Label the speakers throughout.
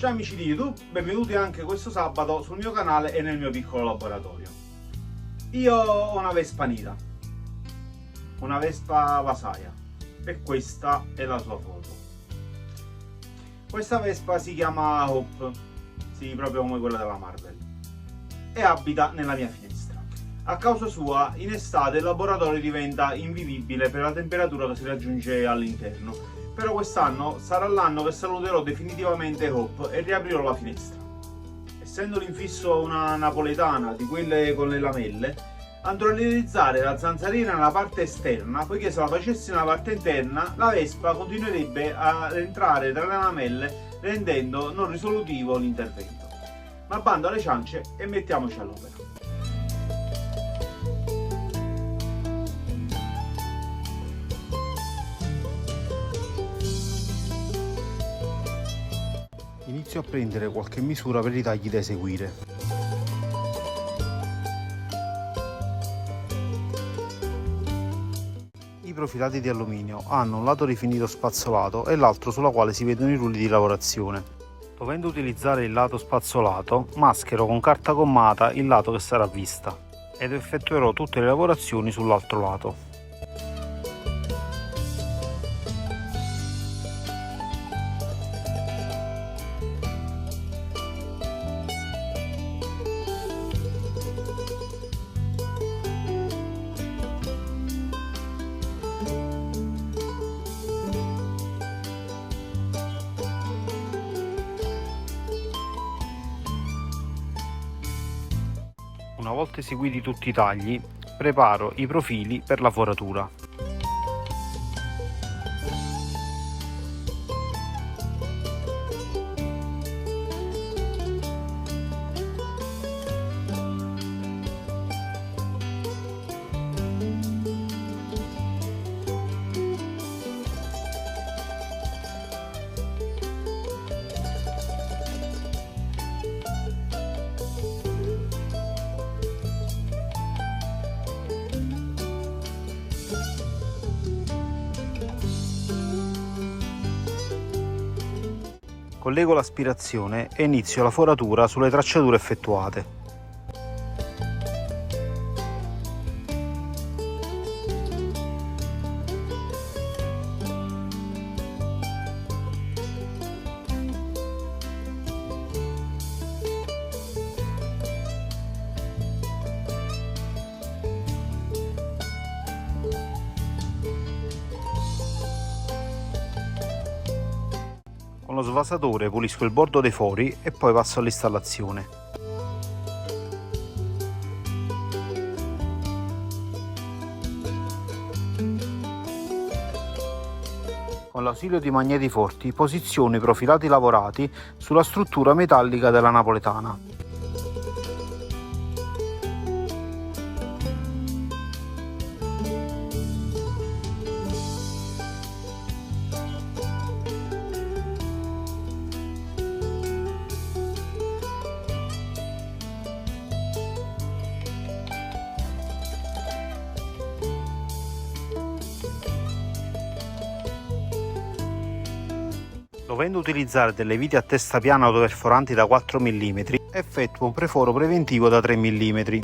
Speaker 1: Ciao amici di YouTube, benvenuti anche questo sabato sul mio canale e nel mio piccolo laboratorio. Io ho una Vespa Nida, una Vespa Vasaia, e questa è la sua foto. Questa Vespa si chiama Hope, sì, proprio come quella della Marvel, e abita nella mia finestra. A causa sua, in estate il laboratorio diventa invivibile per la temperatura che si raggiunge all'interno. Però quest'anno sarà l'anno che saluterò definitivamente Hope e riaprirò la finestra. Essendo l'infisso una napoletana di quelle con le lamelle, andrò a realizzare la zanzariera nella parte esterna, poiché se la facessi nella parte interna la Vespa continuerebbe ad entrare tra le lamelle, rendendo non risolutivo l'intervento. Ma bando alle ciance e mettiamoci all'opera. Inizio a prendere qualche misura per i tagli da eseguire. I profilati di alluminio hanno un lato rifinito spazzolato e l'altro sulla quale si vedono i rulli di lavorazione. Dovendo utilizzare il lato spazzolato, maschero con carta gommata il lato che sarà a vista ed effettuerò tutte le lavorazioni sull'altro lato. Una volta eseguiti tutti i tagli, preparo i profili per la foratura. Collego l'aspirazione e inizio la foratura sulle tracciature effettuate. Con lo svasatore pulisco il bordo dei fori e poi passo all'installazione. Con l'ausilio di magneti forti posiziono i profilati lavorati sulla struttura metallica della napoletana. Dovendo utilizzare delle viti a testa piana autoperforanti da 4 mm, effettuo un preforo preventivo da 3 mm.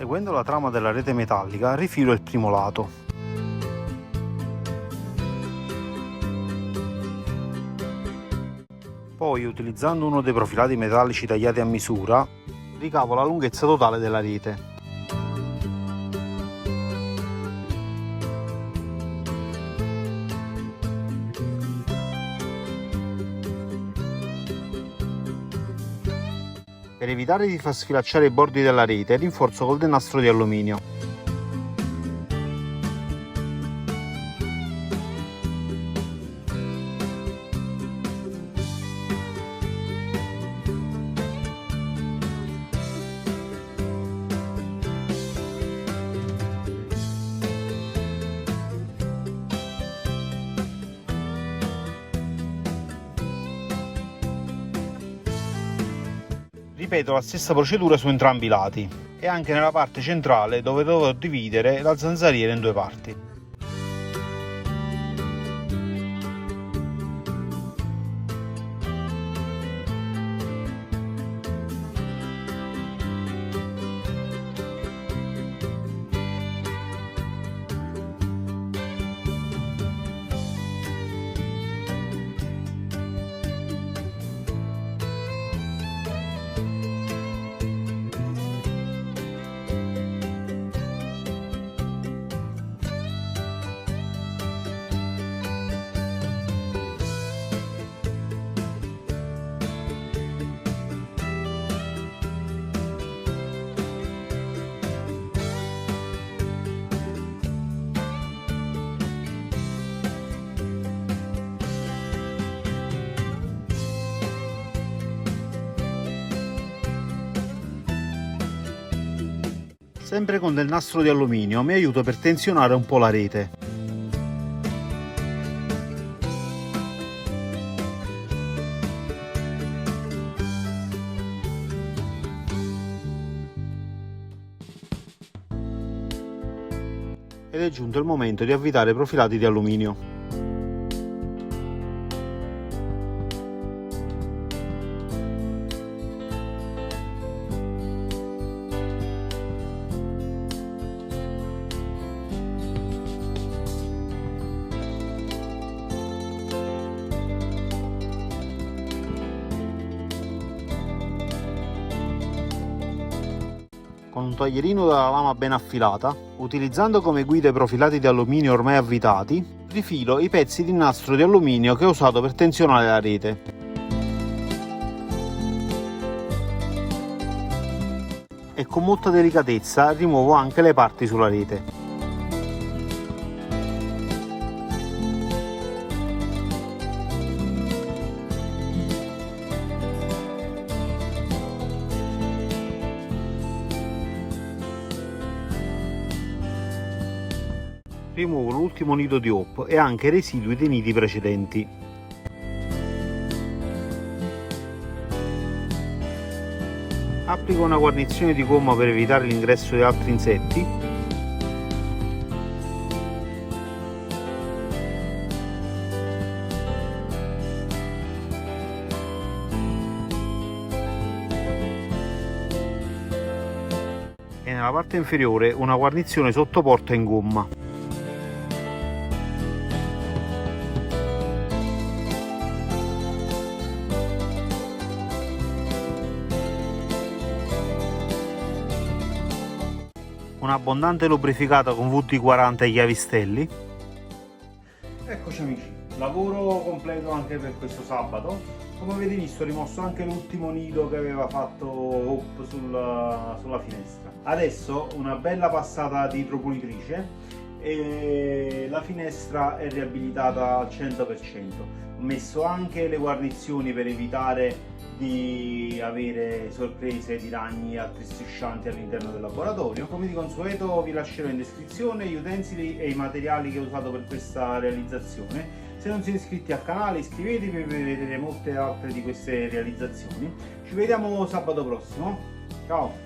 Speaker 2: Seguendo la trama della rete metallica, rifilo il primo lato. Poi, utilizzando uno dei profilati metallici tagliati a misura, ricavo la lunghezza totale della rete. Per evitare di far sfilacciare i bordi della rete, rinforzo col nastro di alluminio. Ripeto la stessa procedura su entrambi i lati e anche nella parte centrale dove dovrò dividere la zanzariera in due parti. Sempre con del nastro di alluminio mi aiuto per tensionare un po' la rete. Ed è giunto il momento di avvitare i profilati di alluminio. Con un taglierino dalla lama ben affilata, utilizzando come guida i profilati di alluminio ormai avvitati, rifilo i pezzi di nastro di alluminio che ho usato per tensionare la rete. E con molta delicatezza rimuovo anche le parti sulla rete. Rimuovo l'ultimo nido di hop e anche i residui dei nidi precedenti. Applico una guarnizione di gomma per evitare l'ingresso di altri insetti. E nella parte inferiore una guarnizione sottoporta in gomma. Un'abbondante lubrificata con VD40 e chiavistelli. Eccoci amici, lavoro completo anche per questo sabato. Come avete visto ho rimosso anche l'ultimo nido che aveva fatto Hope sulla finestra. Adesso una bella passata di idropulitrice e la finestra è riabilitata al 100%. Ho messo anche le guarnizioni per evitare di avere sorprese di ragni e altri striscianti all'interno del laboratorio. Come di consueto vi lascerò in descrizione gli utensili e i materiali che ho usato per questa realizzazione. Se non siete iscritti al canale iscrivetevi per vedere molte altre di queste realizzazioni. Ci vediamo sabato prossimo, ciao!